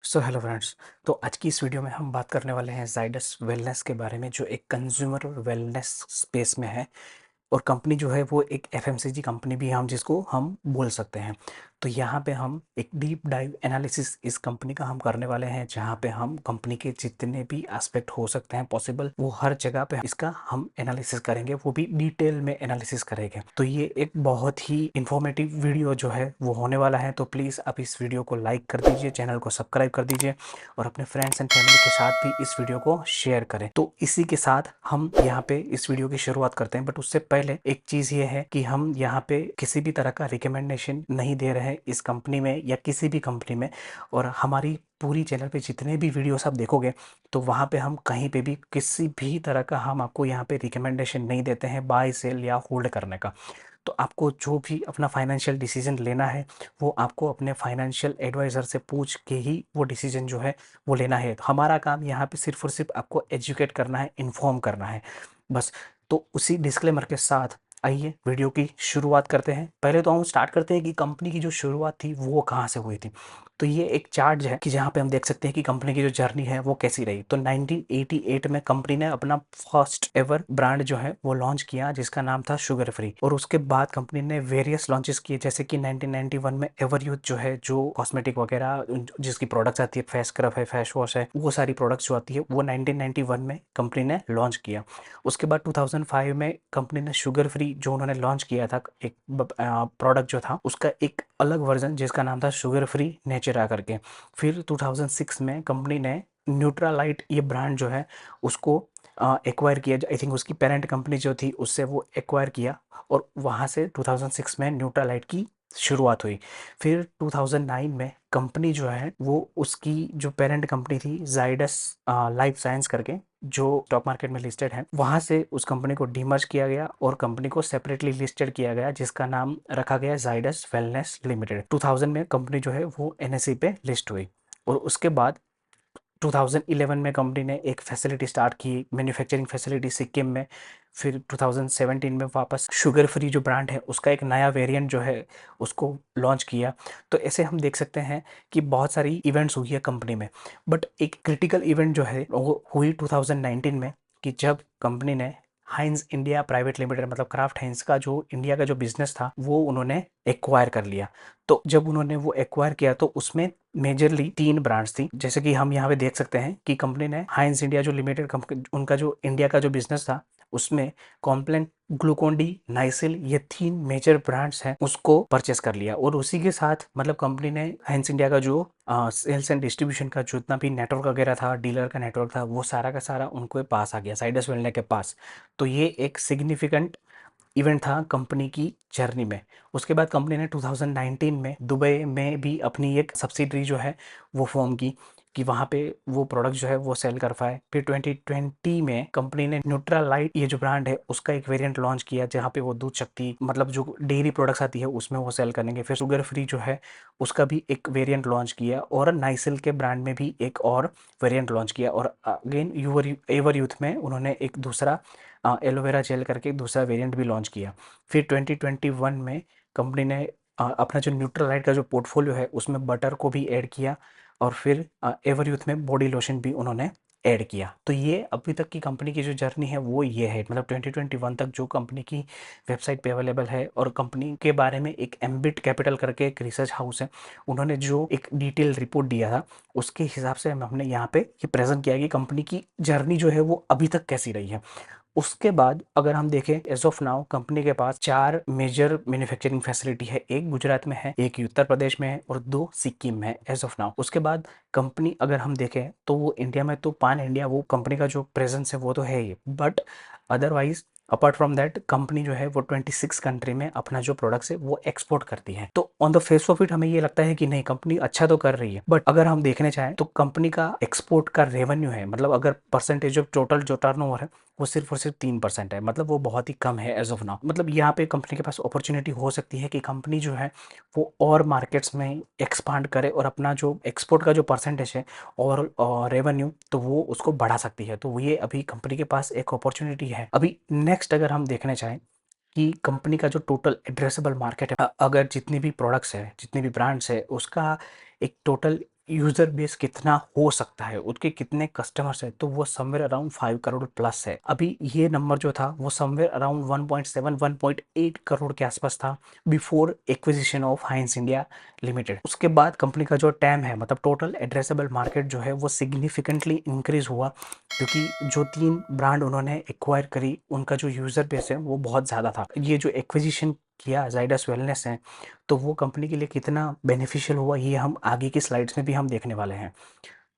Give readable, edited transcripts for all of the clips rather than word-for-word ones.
So hello friends. तो आज की इस वीडियो में हम बात करने वाले हैं जाइडस वेलनेस के बारे में, जो एक कंज्यूमर वेलनेस स्पेस में है। और कंपनी जो है वो एक एफएमसीजी कंपनी भी हम जिसको हम बोल सकते हैं। तो यहाँ पे हम एक डीप डाइव एनालिसिस इस कंपनी का हम करने वाले हैं, जहाँ पे हम कंपनी के जितने भी एस्पेक्ट हो सकते हैं पॉसिबल, वो हर जगह पे इसका हम एनालिसिस करेंगे, वो भी डिटेल में एनालिसिस करेंगे। तो ये एक बहुत ही इंफॉर्मेटिव वीडियो जो है वो होने वाला है। तो प्लीज़ आप इस वीडियो को लाइक कर दीजिए, चैनल को सब्सक्राइब कर दीजिए और अपने फ्रेंड्स एंड फैमिली के साथ भी इस वीडियो को शेयर करें। तो इसी के साथ हम यहाँ पे इस वीडियो की शुरुआत करते हैं। बट उससे पहले एक चीज़ ये है कि हम यहाँ पे किसी भी तरह का रिकमेंडेशन नहीं दे रहे हैं इस कंपनी में या किसी भी कंपनी में। और हमारी पूरी चैनल पे जितने भी वीडियोस आप देखोगे, तो वहाँ पे हम कहीं पे भी किसी भी तरह का हम आपको यहाँ पे रिकमेंडेशन नहीं देते हैं बाय सेल या होल्ड करने का। तो आपको जो भी अपना फाइनेंशियल डिसीजन लेना है, वो आपको अपने फाइनेंशियल एडवाइज़र से पूछ के ही वो डिसीजन जो है वो लेना है। तो हमारा काम यहाँ पे सिर्फ़ और सिर्फ आपको एजुकेट करना है, इन्फॉर्म करना है, बस। तो उसी डिस्क्लेमर के साथ आइए वीडियो की शुरुआत करते हैं। पहले तो हम स्टार्ट करते हैं कि कंपनी की जो शुरुआत थी वो कहाँ से हुई थी। तो ये एक चार्ट है कि जहाँ पे हम देख सकते हैं कि कंपनी की जो जर्नी है वो कैसी रही। तो 1988 में कंपनी ने अपना फर्स्ट एवर ब्रांड जो है वो लॉन्च किया, जिसका नाम था शुगर फ्री। और उसके बाद कंपनी ने वेरियस लॉन्चेस किए, जैसे कि 1991 में एवर यूथ जो है, जो कॉस्मेटिक वगैरह जिसकी प्रोडक्ट्स आती है, फेस स्क्रब है, फेस वॉश है, वो सारी प्रोडक्ट्स जो आती है वो 1991 में कंपनी ने लॉन्च किया। उसके बाद 2005 में कंपनी ने शुगर फ्री जो उन्होंने लॉन्च किया था, एक प्रोडक्ट जो था उसका एक अलग वर्जन जिसका नाम था शुगर फ्री नेचुरा करके। फिर 2006 में कंपनी ने न्यूट्रालाइट ये ब्रांड जो है उसको एक्वायर किया। आई थिंक उसकी पेरेंट कंपनी जो थी उससे वो एक्वायर किया, और वहाँ से 2006 में न्यूट्रालाइट की शुरुआत हुई। फिर 2009 में कंपनी जो है वो उसकी जो पेरेंट कंपनी थी जाइडस लाइफ साइंस करके, जो स्टॉक मार्केट में लिस्टेड है, वहाँ से उस कंपनी को डीमर्ज किया गया और कंपनी को सेपरेटली लिस्टेड किया गया, जिसका नाम रखा गया जाइडस वेलनेस लिमिटेड। 2000 में कंपनी जो है वो एनएसई पे लिस्ट हुई। और उसके बाद 2011 में कंपनी ने एक फैसिलिटी स्टार्ट की, मैन्युफैक्चरिंग फैसिलिटी सिक्किम में। फिर 2017 में वापस शुगर फ्री जो ब्रांड है उसका एक नया वेरिएंट जो है उसको लॉन्च किया। तो ऐसे हम देख सकते हैं कि बहुत सारी इवेंट्स हुई है कंपनी में। बट एक क्रिटिकल इवेंट जो है वो हुई 2019 में, कि जब कंपनी ने हाइंस इंडिया प्राइवेट लिमिटेड, मतलब क्राफ्ट हाइंस का जो इंडिया का जो बिजनेस था वो उन्होंने एक्वायर कर लिया। तो जब उन्होंने वो एक्वायर किया तो उसमें मेजरली 3 ब्रांड्स थी, जैसे कि हम यहाँ पे देख सकते हैं कि कंपनी ने हाइंस इंडिया जो लिमिटेड कंपनी, उनका जो इंडिया का जो बिजनेस था उसमें कॉम्प्लान, ग्लूकोन डी, नाइसिल, ये 3 मेजर ब्रांड्स हैं उसको परचेस कर लिया। और उसी के साथ मतलब कंपनी ने हाइंस इंडिया का जो सेल्स एंड डिस्ट्रीब्यूशन का जितना भी नेटवर्क वगैरह था, डीलर का नेटवर्क था, वो सारा का सारा उनको पास आ गया, साइडस वेलनेस के पास। तो ये एक सिग्निफिकेंट इवेंट था कंपनी की जर्नी में। उसके बाद कंपनी ने 2019 में दुबई में भी अपनी एक सब्सिडरी जो है वो फॉर्म की, कि वहाँ पे वो प्रोडक्ट जो है वो सेल कर पाए। फिर 2020 में कंपनी ने न्यूट्रालाइट ये जो ब्रांड है उसका एक वेरिएंट लॉन्च किया, जहाँ पे वो दूध शक्ति, मतलब जो डेयरी प्रोडक्ट्स आती है उसमें वो सेल करेंगे। फिर शुगर फ्री जो है उसका भी एक वेरिएंट लॉन्च किया, और नाइसिल के ब्रांड में भी एक और वेरिएंट लॉन्च किया। और अगेन एवर यूथ में उन्होंने एक दूसरा एलोवेरा जेल करके एक दूसरा वेरिएंट भी लॉन्च किया। फिर 2021 में कंपनी ने अपना जो न्यूट्रालाइट का जो पोर्टफोलियो है उसमें बटर को भी ऐड किया, और फिर एवर यूथ में बॉडी लोशन भी उन्होंने ऐड किया। तो ये अभी तक की कंपनी की जो जर्नी है वो ये है, मतलब 2021 तक जो कंपनी की वेबसाइट पे अवेलेबल है। और कंपनी के बारे में एक एम्बिट कैपिटल करके एक रिसर्च हाउस है, उन्होंने जो एक डिटेल रिपोर्ट दिया था उसके हिसाब से हमने यहाँ पे ये प्रेजेंट किया कि कंपनी की जर्नी जो है वो अभी तक कैसी रही है। उसके बाद अगर हम देखें, एज ऑफ नाउ कंपनी के पास 4 मेजर मैन्युफैक्चरिंग फैसिलिटी है, एक गुजरात में है, एक उत्तर प्रदेश में है, और 2 सिक्किम में है एज ऑफ नाउ। उसके बाद कंपनी अगर हम देखें तो वो इंडिया में तो पान इंडिया वो कंपनी का जो प्रेजेंस है वो तो है ही, but otherwise apart from that company जो है वो 26 कंट्री में अपना जो प्रोडक्ट्स है वो एक्सपोर्ट करती है। तो on the face of it हमें ये लगता है कि नहीं, कंपनी अच्छा तो कर रही है, बट अगर हम देखने चाहें तो कंपनी का एक्सपोर्ट का रेवेन्यू है, मतलब अगर परसेंटेज ऑफ टोटल जो टर्नओवर है वो सिर्फ और सिर्फ 3% है, मतलब वो बहुत ही कम है एज ऑफ नाउ। मतलब यहाँ पे कंपनी के पास अपॉर्चुनिटी हो सकती है कि कंपनी जो है वो और मार्केट्स में एक्सपांड करे और अपना जो एक्सपोर्ट का जो परसेंटेज है और रेवेन्यू तो वो उसको बढ़ा सकती है। तो ये अभी कंपनी के पास एक अपॉर्चुनिटी है। अभी नेक्स्ट अगर हम देखने चाहें कि कंपनी का जो टोटल एड्रेसेबल मार्केट है, अगर जितनी भी प्रोडक्ट्स है, जितनी भी ब्रांड्स है, उसका एक टोटल यूजर बेस कितना हो सकता है, उसके कितने कस्टमर्स है, तो वो समवेयर अराउंड 5 करोड़ प्लस है। अभी ये नंबर जो था वो समवेयर अराउंड 1.7 1.8 करोड़ के आसपास था before acquisition of Heinz India limited. उसके बाद कंपनी का जो टैम है, मतलब टोटल एड्रेसेबल मार्केट जो है वो सिग्निफिकेंटली इंक्रीज हुआ, क्योंकि जो 3 ब्रांड उन्होंने एक्वायर करी उनका जो यूजर बेस है वो बहुत ज़्यादा था। ये जो एक्विजिशन किया जाइडस वेलनेस है, तो वो कंपनी के लिए कितना बेनिफिशियल हुआ ये हम आगे की स्लाइड्स में भी हम देखने वाले हैं।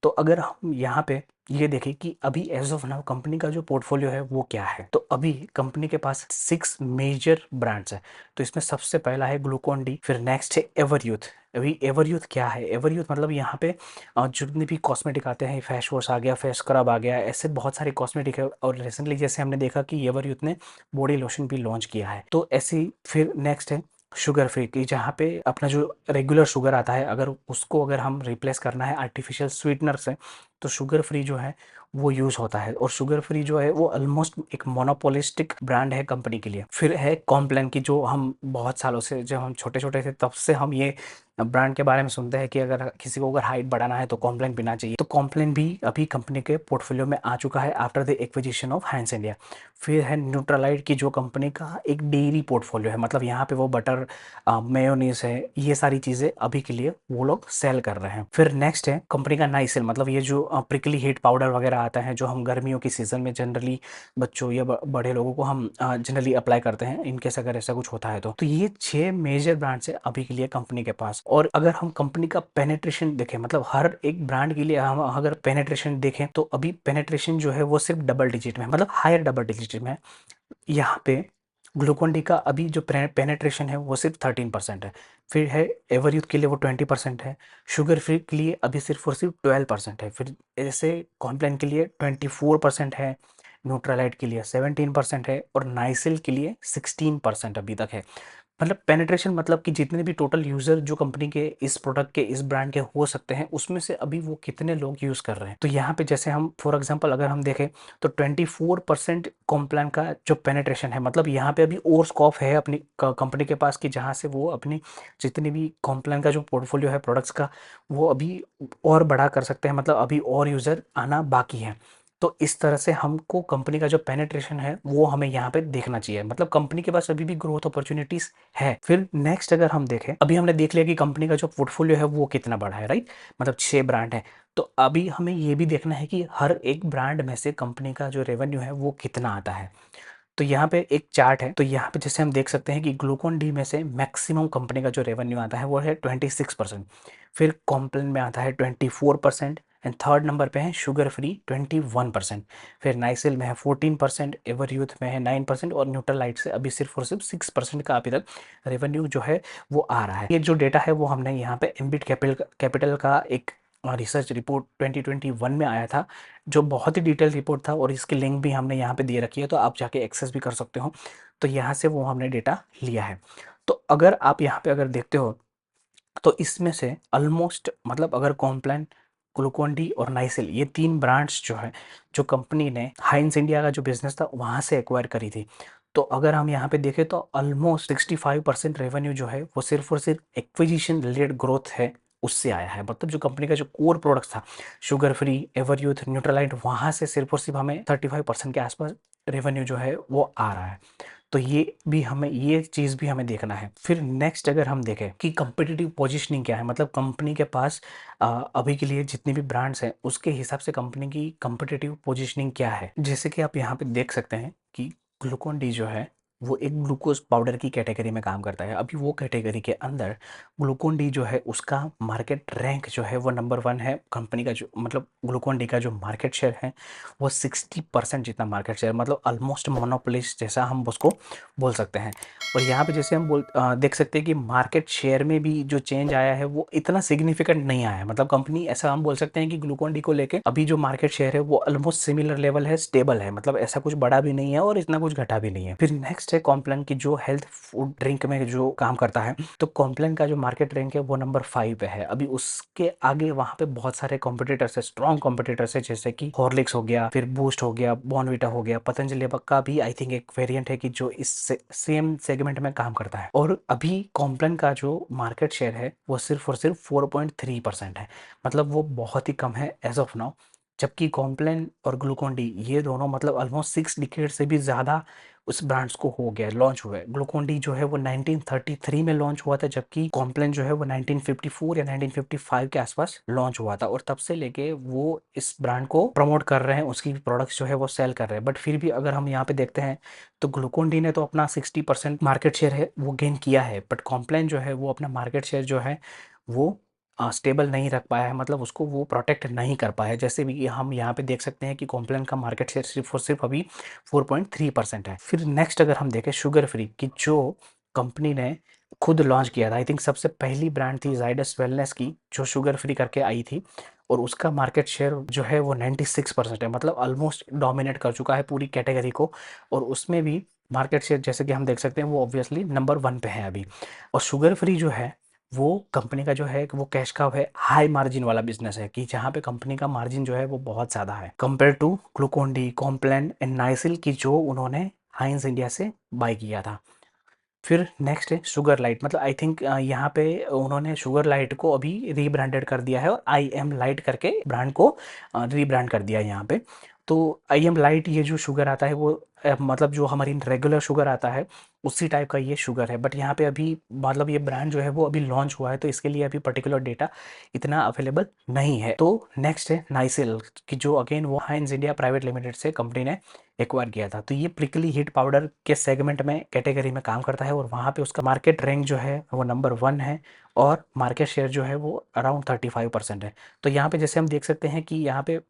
तो अगर हम यहाँ पे ये देखें कि अभी एज ऑफ नाउ कंपनी का जो पोर्टफोलियो है वो क्या है, तो अभी कंपनी के पास 6 मेजर ब्रांड्स है। तो इसमें सबसे पहला है ग्लूकॉन डी, फिर नेक्स्ट है एवर यूथ। अभी एवर यूथ क्या है? एवर यूथ मतलब यहाँ पे जितने भी कॉस्मेटिक आते हैं, फेस वॉश आ गया, फेस स्क्रब आ गया, ऐसे बहुत सारे कॉस्मेटिक है। और रिसेंटली जैसे हमने देखा कि एवर यूथ ने बॉडी लोशन भी लॉन्च किया है। तो ऐसे ही फिर नेक्स्ट है शुगर फ्री की, जहाँ पे अपना जो रेगुलर शुगर आता है, अगर उसको अगर हम रिप्लेस करना है आर्टिफिशियल स्वीटनर से, तो शुगर फ्री जो है वो यूज़ होता है। और शुगर फ्री जो है वो ऑलमोस्ट एक मोनोपोलिस्टिक ब्रांड है कंपनी के लिए। फिर है कॉम्प्लान की, जो हम बहुत सालों से, जब हम छोटे छोटे थे तब से हम ये ब्रांड के बारे में सुनते हैं कि अगर किसी को अगर हाइट बढ़ाना है तो कॉम्प्लान पीना चाहिए। तो कॉम्प्लान भी अभी कंपनी के पोर्टफोलियो में आ चुका है after the acquisition of Heinz India. फिर है न्यूट्रालाइट की, जो कंपनी का एक डेयरी पोर्टफोलियो है, मतलब यहाँ पे वो बटर, मेयोनीज है, ये सारी चीज़ें अभी के लिए वो लोग सेल कर रहे हैं। फिर नेक्स्ट है कंपनी का नाइसिल, मतलब ये जो प्रिकली हीट पाउडर वगैरह आता है, जो हम गर्मियों की सीज़न में जनरली बच्चों या बड़े लोगों को हम जनरली अप्लाई करते हैं इनकेस अगर ऐसा कुछ होता है। तो ये 6 मेजर ब्रांड्स है अभी के लिए कंपनी के पास। और अगर हम कंपनी का पेनेट्रेशन देखें, मतलब हर एक ब्रांड के लिए हम अगर पेनेट्रेशन देखें, तो अभी पेनेट्रेशन जो है वो सिर्फ डबल डिजिट में है, मतलब हायर डबल डिजिट में है। यहाँ पे ग्लूकोन डी का अभी जो पेनेट्रेशन है वो सिर्फ 13% है। फिर है एवर यूथ के लिए वो 20% है। शुगर फ्री के लिए अभी सिर्फ और सिर्फ 12% है। फिर ऐसे कॉम्प्लान के लिए 24% है, न्यूट्रालाइट के लिए 17% है, और नाइसिल के लिए 16% अभी तक है। मतलब पेनिट्रेशन, मतलब कि जितने भी टोटल यूजर जो कंपनी के इस प्रोडक्ट के, इस ब्रांड के हो सकते हैं, उसमें से अभी वो कितने लोग यूज कर रहे हैं। तो यहाँ पे जैसे हम फॉर एग्जांपल अगर हम देखें, तो 24% कॉम्प्लान का जो पेनिट्रेशन है, मतलब यहाँ पे अभी और स्कोप है अपनी कंपनी के पास कि जहाँ से वो अपनी जितनी भी कॉम्प्लान का जो पोर्टफोलियो है प्रोडक्ट्स का, वो अभी और बड़ा कर सकते हैं, मतलब अभी और यूजर आना बाकी है। तो इस तरह से हमको कंपनी का जो पेनिट्रेशन है वो हमें यहाँ पे देखना चाहिए, मतलब कंपनी के पास अभी भी ग्रोथ अपॉर्चुनिटीज है। फिर नेक्स्ट अगर हम देखें, अभी हमने देख लिया कि कंपनी का जो पोर्टफोलियो है वो कितना बड़ा है, राइट, मतलब 6 ब्रांड है। तो अभी हमें ये भी देखना है कि हर एक ब्रांड में से कंपनी का जो रेवेन्यू है वो कितना आता है। तो यहाँ पे एक चार्ट है, तो यहाँ पे जैसे हम देख सकते हैं कि ग्लूकोन डी में से मैक्सिमम कंपनी का जो रेवेन्यू आता है वो है 26%। फिर कॉम्प्लान में आता है 24%, एंड थर्ड नंबर पे है शुगर फ्री 21%। फिर नाइसिल में है 14%, एवर यूथ में है 9%, और न्यूट्रलाइट से अभी सिर्फ और सिर्फ 6% का अभी तक रेवेन्यू जो है वो आ रहा है। ये जो डेटा है वो हमने यहाँ पे एम्बिट कैपिटल का एक रिसर्च रिपोर्ट 2021 में आया था, जो बहुत ही डिटेल रिपोर्ट था, और इसकी लिंक भी हमने यहाँ पे दे रखी है, तो आप जाके एक्सेस भी कर सकते हो। तो यहाँ से वो हमने डेटा लिया है। तो अगर आप यहाँ पे अगर देखते हो, तो इसमें से ऑलमोस्ट, मतलब अगर कॉम्प्लान, ग्लूकोन डी और नाइसिल, ये 3 ब्रांड्स जो है, जो कंपनी ने हाइंस इंडिया का जो बिजनेस था वहाँ से एक्वायर करी थी। तो अगर हम यहाँ पे देखें तो ऑलमोस्ट 65% रेवेन्यू जो है वो सिर्फ और सिर्फ एक्विजिशन रिलेटेड ग्रोथ है, उससे आया है। मतलब जो कंपनी का जो कोर प्रोडक्ट था, sugar free, ever youth, Nutrilite, वहाँ से सिर्फ और सिर्फ हमें 35% के आसपास रेवेन्यू जो है वो आ रहा है। तो ये चीज़ भी हमें देखना है। फिर नेक्स्ट अगर हम देखें कि कंपिटिटिव पोजीशनिंग क्या है, मतलब कंपनी के पास अभी के लिए जितनी भी ब्रांड्स हैं उसके हिसाब से कंपनी की कंपिटिटिव पोजीशनिंग क्या है। जैसे कि आप यहाँ पे देख सकते हैं कि ग्लूकोन डी जो है वो एक ग्लूकोज पाउडर की कैटेगरी में काम करता है। अभी वो कैटेगरी के अंदर ग्लूकोन डी जो है उसका मार्केट रैंक जो है वो नंबर 1 है। कंपनी का जो, मतलब ग्लूकोन डी का जो मार्केट शेयर है वो 60% जितना मार्केट शेयर, मतलब ऑलमोस्ट मोनोपोलिस्ट जैसा हम उसको बोल सकते हैं। और यहाँ पे जैसे हम देख सकते हैं कि मार्केट शेयर में भी जो चेंज आया है वो इतना सिग्निफिकेंट नहीं आया है। मतलब कंपनी, ऐसा हम बोल सकते हैं कि ग्लूकोन डी को लेके अभी जो मार्केट शेयर है वो ऑलमोस्ट सिमिलर लेवल है, स्टेबल है, मतलब ऐसा कुछ बड़ा भी नहीं है और इतना कुछ घटा भी नहीं है। फिर नेक्स्ट नेक्स्ट है कॉम्प्लान की जो हेल्थ फूड ड्रिंक में जो काम करता है, तो कॉम्प्लान का जो मार्केट रैंक है वो नंबर 5 पे है। अभी उसके आगे वहाँ पे बहुत सारे कॉम्पिटिटर्स है, स्ट्रॉन्ग कॉम्पिटिटर्स है, जैसे कि हॉर्लिक्स हो गया, फिर बूस्ट हो गया, बॉर्नविटा हो गया, पतंजलि का भी आई थिंक एक वेरिएंट है कि जो इस सेम सेगमेंट में काम करता है। और अभी कॉम्प्लान का जो मार्केट शेयर है वो सिर्फ और सिर्फ 4.3% है, मतलब वो बहुत ही कम है एज ऑफ नाउ। जबकि कॉम्प्लान और ग्लूकोन डी ये दोनों मतलब ऑलमोस्ट 6 डिकेड से भी ज़्यादा उस ब्रांड्स को हो गया, लॉन्च हुआ है। ग्लूकोन डी जो है वो 1933 में लॉन्च हुआ था, जबकि कॉम्प्लान जो है वो 1954 या 1955 के आसपास लॉन्च हुआ था। और तब से लेके वो इस ब्रांड को प्रमोट कर रहे हैं, उसकी प्रोडक्ट्स जो है वो सेल कर रहे हैं। बट फिर भी अगर हम यहाँ पे देखते हैं तो ग्लूकोन डी ने तो अपना 60% मार्केट शेयर है वो गेन किया है, बट कॉम्प्लान जो है वो अपना मार्केट शेयर जो है वो स्टेबल नहीं रख पाया है, मतलब उसको वो प्रोटेक्ट नहीं कर पाया है। जैसे भी हम यहाँ पे देख सकते हैं कि कॉम्प्लान का मार्केट शेयर सिर्फ और सिर्फ अभी 4.3% है। फिर नेक्स्ट अगर हम देखें शुगर फ्री की, जो कंपनी ने खुद लॉन्च किया था, आई थिंक सबसे पहली ब्रांड थी जाइडस वेलनेस की जो शुगर फ्री करके आई थी, और उसका मार्केट शेयर जो है वो 96% है, मतलब ऑलमोस्ट डोमिनेट कर चुका है पूरी कैटेगरी को। और उसमें भी मार्केट शेयर जैसे कि हम देख सकते हैं वो ऑब्वियसली नंबर 1 पे है अभी। और शुगर फ्री जो है वो कंपनी का जो है वो कैश काउ है, हाई मार्जिन वाला बिजनेस है, कि जहाँ पे कंपनी का मार्जिन जो है वो बहुत ज़्यादा है compare to Glucon D, Complan and Nycil की जो उन्होंने हाइंस इंडिया से बाय किया था। फिर नेक्स्ट है शुगर लाइट, मतलब आई थिंक यहाँ पे उन्होंने शुगर लाइट को अभी रीब्रांडेड कर दिया है और आई एम लाइट करके ब्रांड को रीब्रांड कर दिया है यहाँ पे। तो आई एम लाइट ये जो शुगर आता है वो मतलब जो हमारी रेगुलर शुगर आता है उसी टाइप का ये शुगर है, बट यहाँ पे अभी मतलब ये ब्रांड जो है वो अभी लॉन्च हुआ है, तो इसके लिए अभी पर्टिकुलर डेटा इतना अवेलेबल नहीं है। तो नेक्स्ट है नाइसिल की, जो अगेन वो हाइंस इंडिया प्राइवेट लिमिटेड से कंपनी ने एक्वायर किया था। तो ये प्रिकली हीट पाउडर के सेगमेंट में कैटेगरी में काम करता है, और वहाँ पे उसका मार्केट रैंक जो है वो नंबर 1 है, और मार्केट शेयर जो है वो अराउंड 35% है। तो यहाँ पे जैसे हम देख सकते हैं कि यहाँ पे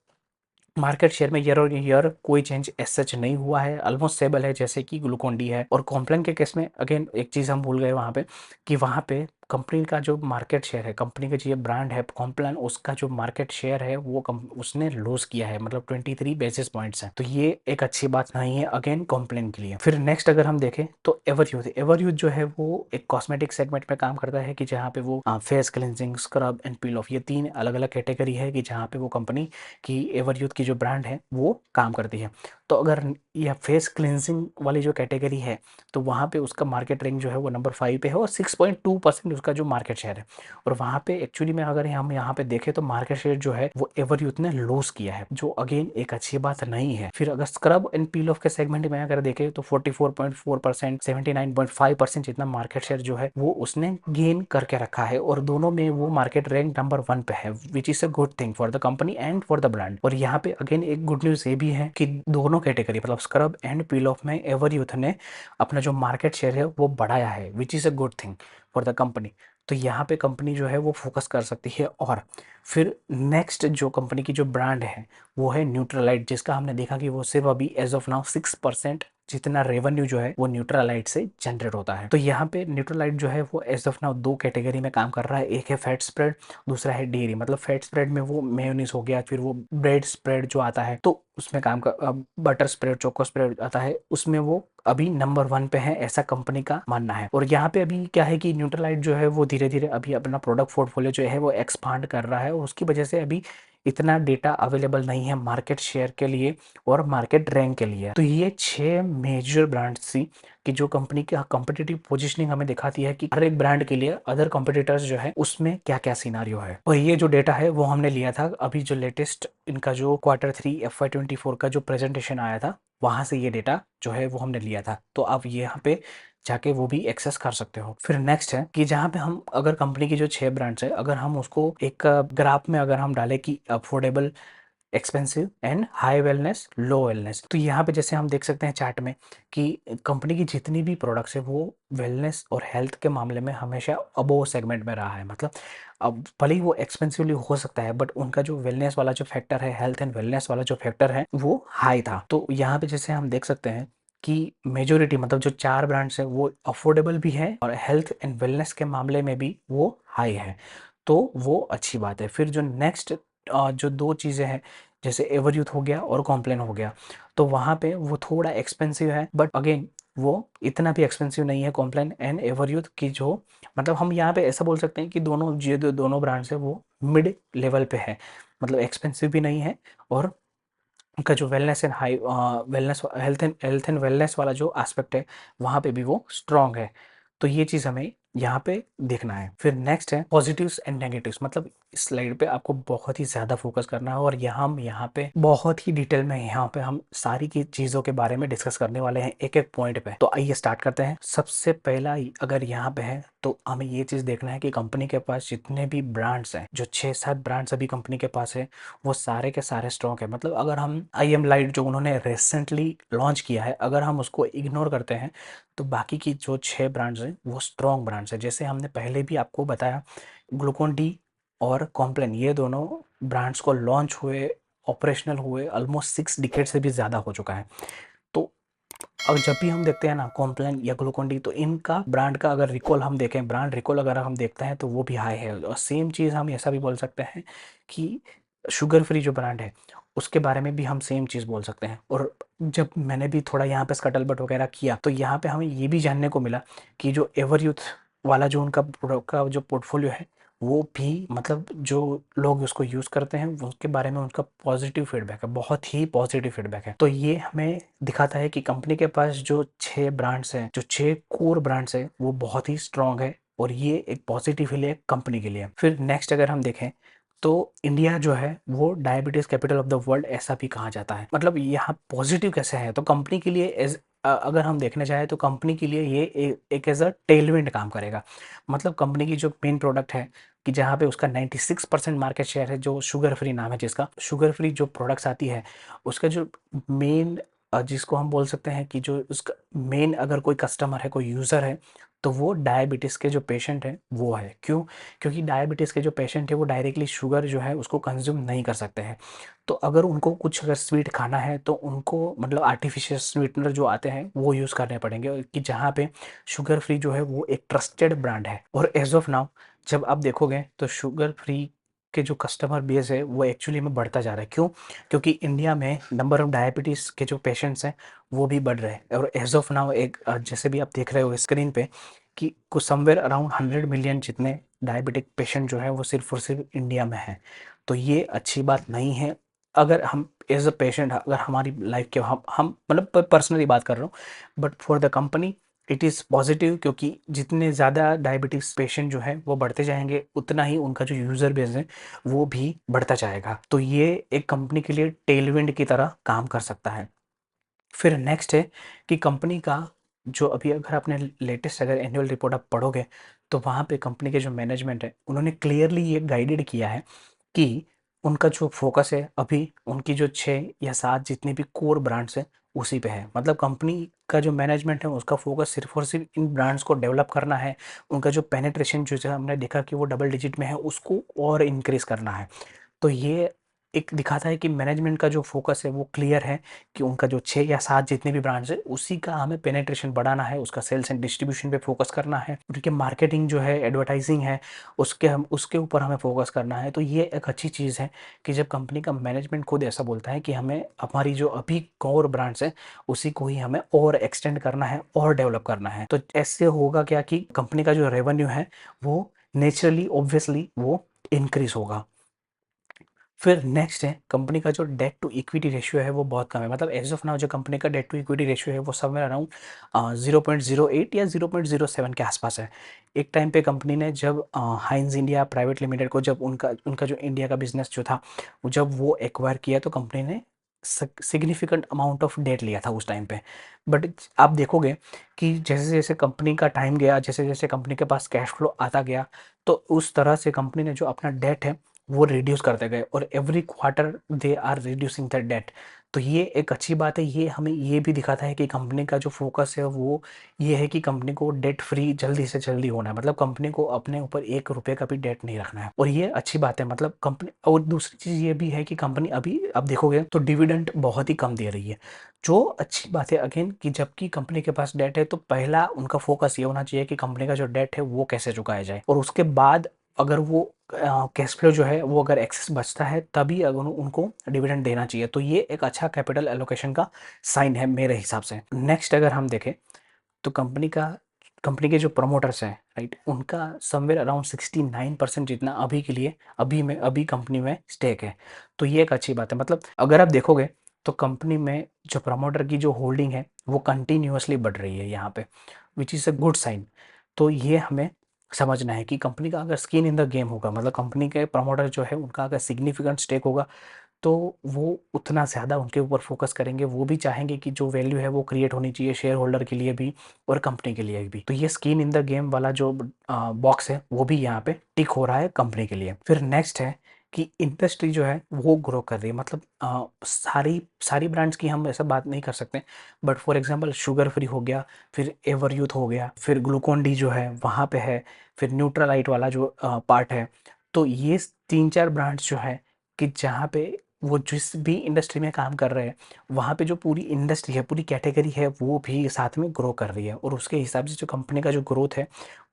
मार्केट शेयर में ईयर और ईयर कोई चेंज एज सच नहीं हुआ है, ऑलमोस्ट स्टेबल है जैसे कि ग्लूकोन डी है। और कॉम्प्लान के केस में अगेन एक चीज़ हम भूल गए वहाँ पे, कि वहाँ पे कंपनी का जो मार्केट शेयर है, कंपनी का जो ये ब्रांड है कॉम्प्लान, उसका जो मार्केट शेयर है वो उसने लूज किया है, मतलब 23 बेसिस पॉइंट्स है। तो ये एक अच्छी बात नहीं है अगेन कॉम्प्लान के लिए। फिर नेक्स्ट अगर हम देखें तो एवरयूथ जो है वो एक कॉस्मेटिक सेगमेंट में काम करता है, कि जहाँ पे वो face cleansing, scrub and peel of, ये 3 अलग अलग कैटेगरी है कि जहाँ पे वो कंपनी की एवरयूथ की जो ब्रांड है वो काम करती है। तो अगर यह फेस क्लिनजिंग वाली जो कैटेगरी है तो वहाँ पे उसका मार्केट रैंक जो है वो नंबर 5 पे है, और 6.2% उसका जो मार्केट शेयर है। और वहाँ पे एक्चुअली में अगर हम यहाँ पे देखें तो मार्केट शेयर जो है वो एवरयूथ ने लूज किया है, जो अगेन एक अच्छी बात नहीं है। फिर अगर स्क्रब एंड पील ऑफ के सेगमेंट में अगर देखें तो 44.4%, 79.5% जितना मार्केट शेयर जो है वो उसने गेन करके रखा है, और दोनों में वो मार्केट रैंक नंबर 1 पे है, which is a good thing for the company and for the brand. और यहाँ पे अगेन एक गुड न्यूज ये भी है कि दोनों कैटेगरी मतलब स्क्रब एंड पील ऑफ में एवरयूथ ने अपना जो मार्केट शेयर है वो बढ़ाया है, विच is a good thing for the company. तो यहाँ पे कंपनी जो है वो फोकस कर सकती है। और फिर नेक्स्ट जो कंपनी की जो ब्रांड है वो है न्यूट्रलाइट, जिसका हमने देखा कि वो सिर्फ अभी एज ऑफ नाउ 6% जितना रेवेन्यू जो है वो न्यूट्रलाइट से जनरेट होता है। तो यहाँ पे न्यूट्रलाइट जो है वो एज ऑफ नाउ 2 कैटेगरी में काम कर रहा है, एक है फैट स्प्रेड, दूसरा है डेयरी। मतलब फैट स्प्रेड में वो मेयोनीज हो गया, फिर वो ब्रेड स्प्रेड जो आता है तो उसमें काम कर, बटर स्प्रेड, चोको स्प्रेड आता है, उसमें वो अभी नंबर 1 पे है, ऐसा कंपनी का मानना है। और यहाँ पे अभी क्या है कि न्यूट्रलाइट जो है वो धीरे धीरे अभी अपना प्रोडक्ट पोर्टफोलियो जो है वो एक्सपांड कर रहा है, और उसकी वजह से अभी इतना डेटा अवेलेबल नहीं है मार्केट शेयर के लिए और मार्केट रैंक के लिए। तो ये 6 मेजर ब्रांड्स थी कि जो कंपनी की कंपटीटिव पोजीशनिंग हमें दिखाती है कि हर एक ब्रांड के लिए अदर कंपटीटर्स जो है उसमें क्या क्या सिनारियो है। और ये जो डेटा है वो हमने लिया था अभी जो लेटेस्ट इनका जो Q3 FY24 का जो प्रेजेंटेशन आया था, वहां से ये डेटा जो है वो हमने लिया था। तो आप ये यहाँ पे जाके वो भी एक्सेस कर सकते हो। फिर नेक्स्ट है कि जहाँ पे हम अगर कंपनी की जो 6 ब्रांड्स है अगर हम उसको एक ग्राफ में अगर हम डालें कि affordable, expensive and high wellness, low wellness, तो यहाँ पे जैसे हम देख सकते हैं चार्ट में कि कंपनी की जितनी भी प्रोडक्ट्स है वो वेलनेस और हेल्थ के मामले में हमेशा अबोव सेगमेंट में रहा है। मतलब अब भले ही वो एक्सपेंसिवली हो सकता है बट उनका जो वेलनेस वाला जो फैक्टर है, हेल्थ एंड वेलनेस वाला जो फैक्टर है वो हाई था। तो यहाँ पे जैसे हम देख सकते हैं कि मेजोरिटी मतलब जो 4 ब्रांड्स है वो अफोर्डेबल भी है और हेल्थ एंड वेलनेस के मामले में भी वो हाई है, तो वो अच्छी बात है। फिर जो नेक्स्ट जो 2 चीज़ें हैं जैसे एवरयूथ हो गया और कॉम्प्लान हो गया, तो वहाँ पे वो थोड़ा एक्सपेंसिव है बट अगेन वो इतना भी एक्सपेंसिव नहीं है कॉम्प्लान एंड एवरयूथ की जो, मतलब हम यहाँ पे ऐसा बोल सकते हैं कि दोनों जो दोनों ब्रांड्स है वो मिड लेवल पे है, मतलब एक्सपेंसिव भी नहीं है और उनका जो wellness and high wellness health and wellness वाला जो एस्पेक्ट है वहाँ पे भी वो स्ट्रांग है। तो ये चीज़ हमें यहाँ पे देखना है। फिर नेक्स्ट है पॉजिटिव्स एंड नेगेटिव्स, मतलब इस स्लाइड पे आपको बहुत ही ज़्यादा फोकस करना है और हम यहाँ पे बहुत ही डिटेल में यहाँ पे हम सारी की चीज़ों के बारे में डिस्कस करने वाले हैं एक एक पॉइंट पे। तो आइए स्टार्ट करते हैं। सबसे पहला अगर यहाँ पे है तो हमें ये चीज़ देखना है कि कंपनी के पास जितने भी ब्रांड्स हैं, जो 6-7 ब्रांड्स अभी कंपनी के पास है, वो सारे के सारे स्ट्रॉन्ग है। मतलब अगर हम आई एम लाइट जो उन्होंने रिसेंटली लॉन्च किया है, अगर हम उसको इग्नोर करते हैं तो बाकी की जो 6 ब्रांड्स हैं वो स्ट्रॉन्ग ब्रांड्स हैं। जैसे हमने पहले भी आपको बताया, ग्लूकोन डी और कॉम्प्लान ये दोनों ब्रांड्स को लॉन्च हुए, ऑपरेशनल हुए ऑलमोस्ट 6 डिकेड से भी ज़्यादा हो चुका है। तो अब जब भी हम देखते हैं ना कॉम्प्लान या ग्लूकोन डी, तो इनका ब्रांड का अगर रिकॉल हम देखें, ब्रांड रिकॉल अगर हम देखते हैं तो वो भी हाई है। और सेम चीज़ हम ऐसा भी बोल सकते हैं कि शुगर फ्री जो ब्रांड है उसके बारे में भी हम सेम चीज़ बोल सकते हैं। और जब मैंने भी थोड़ा यहाँ पे स्कटलबट वगैरह किया तो यहाँ पे हमें ये भी जानने को मिला कि जो एवर यूथ वाला जो उनका प्रोडक्ट का जो पोर्टफोलियो है वो भी, मतलब जो लोग उसको यूज़ करते हैं उसके बारे में उनका पॉजिटिव फीडबैक है, बहुत ही पॉजिटिव फीडबैक है। तो ये हमें दिखाता है कि कंपनी के पास जो 6 ब्रांड्स हैं, जो 6 कोर ब्रांड्स हैं, वो बहुत ही स्ट्रांग है और ये एक पॉजिटिव ही है कंपनी के लिए। फिर नेक्स्ट अगर हम देखें तो इंडिया जो है वो diabetes capital of the world ऐसा भी कहा जाता है। मतलब यहाँ पॉजिटिव कैसे है, तो कंपनी के लिए अगर हम देखने जाए तो कंपनी के लिए ये एक एज अ टेलविंड काम करेगा। मतलब कंपनी की जो मेन प्रोडक्ट है कि जहाँ पे उसका 96% मार्केट शेयर है, जो शुगर फ्री नाम है जिसका, शुगर फ्री जो प्रोडक्ट्स आती है उसका जो मेन, जिसको हम बोल सकते हैं कि जो उसका मेन अगर कोई कस्टमर है, कोई यूज़र है, तो वो डायबिटीज़ के जो पेशेंट हैं वो है। क्यों? क्योंकि डायबिटीज़ के जो पेशेंट है वो डायरेक्टली शुगर जो है उसको कंज्यूम नहीं कर सकते हैं। तो अगर उनको कुछ अगर स्वीट खाना है तो उनको मतलब आर्टिफिशियल स्वीटनर जो आते हैं वो यूज़ करने पड़ेंगे, कि जहाँ पे शुगर फ्री जो है वो एक ट्रस्टेड ब्रांड है। और एज ऑफ नाउ जब आप देखोगे तो शुगर फ्री के जो कस्टमर बेस है वो एक्चुअली में बढ़ता जा रहा है। क्यों? क्योंकि इंडिया में नंबर ऑफ डायबिटीज़ के जो पेशेंट्स हैं वो भी बढ़ रहे हैं। और एज ऑफ नाउ एक जैसे भी आप देख रहे हो स्क्रीन पे कि कुछ समवेयर अराउंड 100 मिलियन जितने डायबिटिक पेशेंट जो है वो सिर्फ और सिर्फ इंडिया में है। तो ये अच्छी बात नहीं है। अगर हम एज अ पेशेंट, अगर हमारी लाइफ के हम मतलब पर्सनली बात कर रहा हूँ, but for the company it is positive, क्योंकि जितने ज़्यादा डायबिटीज़ पेशेंट जो है वो बढ़ते जाएंगे उतना ही उनका जो यूज़र बेस है वो भी बढ़ता जाएगा। तो ये एक कंपनी के लिए टेलविंड की तरह काम कर सकता है। फिर नेक्स्ट है कि कंपनी का जो अभी अगर आपने लेटेस्ट अगर एनुअल रिपोर्ट आप पढ़ोगे तो वहाँ पे कंपनी के जो मैनेजमेंट है उन्होंने क्लियरली ये गाइडेड किया है कि उनका जो फोकस है अभी उनकी जो 6 या 7 जितनी भी कोर ब्रांड्स हैं उसी पे है। मतलब कंपनी का जो मैनेजमेंट है उसका फोकस सिर्फ और सिर्फ इन ब्रांड्स को डेवलप करना है। उनका जो पेनिट्रेशन जो हमने देखा कि वो डबल डिजिट में है उसको और इंक्रीज करना है। तो ये एक दिखाता है कि मैनेजमेंट का जो फोकस है वो क्लियर है कि उनका जो 6 या 7 जितने भी ब्रांड्स है उसी का हमें पेनेट्रेशन बढ़ाना है, उसका सेल्स एंड डिस्ट्रीब्यूशन पे फोकस करना है, उनके मार्केटिंग जो है, एडवर्टाइजिंग है, उसके ऊपर हमें फोकस करना है। तो ये एक अच्छी चीज़ है कि जब कंपनी का मैनेजमेंट खुद ऐसा बोलता है कि हमें हमारी जो अभी कोर ब्रांड्स है उसी को ही हमें और एक्सटेंड करना है और डेवलप करना है। तो ऐसे होगा क्या कि कंपनी का जो रेवेन्यू है वो नेचुरली ऑब्वियसली वो इंक्रीज होगा। फिर नेक्स्ट है कंपनी का जो डेट टू इक्विटी रेशियो है वो बहुत कम है। मतलब एज ऑफ नाउ जो कंपनी का डेट टू इक्विटी रेशियो है वो समवेयर अराउंड 0.08 या 0.07 के आसपास है। एक टाइम पे कंपनी ने जब हाइंज इंडिया प्राइवेट लिमिटेड को, जब उनका उनका जो इंडिया का बिजनेस जो था जब वो एक्वायर किया तो कंपनी ने सिग्निफिकेंट अमाउंट ऑफ डेट लिया था उस टाइम पे। बट आप देखोगे कि जैसे जैसे कंपनी का टाइम गया, जैसे जैसे कंपनी के पास कैश फ्लो आता गया, तो उस तरह से कंपनी ने जो अपना डेट है वो रिड्यूस करते गए और every quarter they are reducing the debt. तो ये एक अच्छी बात है। ये हमें ये भी दिखाता है कि कंपनी का जो फोकस है वो ये है कि कंपनी को डेट फ्री जल्दी से जल्दी होना है। मतलब कंपनी को अपने ऊपर 1 रुपये का भी डेट नहीं रखना है और ये अच्छी बात है। मतलब कंपनी, और दूसरी चीज़ ये भी है कि कंपनी अभी आप देखोगे तो डिविडेंड बहुत ही कम दे रही है, जो अच्छी बात है अगेन कि जबकि कंपनी के पास डेट है तो पहला उनका फोकस ये होना चाहिए कि कंपनी का जो डेट है वो कैसे चुकाया जाए, और उसके बाद अगर वो कैश फ्लो जो है वो अगर एक्सेस बचता है तभी अगर उनको डिविडेंड देना चाहिए। तो ये एक अच्छा कैपिटल एलोकेशन का साइन है मेरे हिसाब से। नेक्स्ट अगर हम देखें तो कंपनी के जो प्रमोटर्स हैं, राइट, उनका समवेयर अराउंड 69% जितना अभी के लिए अभी कंपनी में स्टेक है। तो ये एक अच्छी बात है। मतलब अगर आप देखोगे तो कंपनी में जो प्रमोटर की जो होल्डिंग है वो कंटिन्यूअसली बढ़ रही है यहाँ पे, which is a good sign. तो ये हमें समझना है कि कंपनी का अगर स्किन इन द गेम होगा, मतलब कंपनी के प्रमोटर जो है उनका अगर सिग्निफिकेंट स्टेक होगा, तो वो उतना ज़्यादा उनके ऊपर फोकस करेंगे। वो भी चाहेंगे कि जो वैल्यू है वो क्रिएट होनी चाहिए शेयर होल्डर के लिए भी और कंपनी के लिए भी। तो ये स्किन इन द गेम वाला जो बॉक्स है वो भी यहाँ पे टिक हो रहा है कंपनी के लिए। फिर नेक्स्ट है कि इंडस्ट्री जो है वो ग्रो कर रही है। मतलब सारी सारी ब्रांड्स की हम ऐसा बात नहीं कर सकते, but for example sugar free हो गया, फिर एवर यूथ हो गया, फिर ग्लूकोन डी जो है वहाँ पे है, फिर न्यूट्रालाइट वाला जो पार्ट है। तो ये 3-4 ब्रांड्स जो है कि जहाँ पे वो जिस भी इंडस्ट्री में काम कर रहे हैं, वहाँ पे जो पूरी इंडस्ट्री है, पूरी कैटेगरी है, वो भी साथ में ग्रो कर रही है और उसके हिसाब से जो कंपनी का जो ग्रोथ है,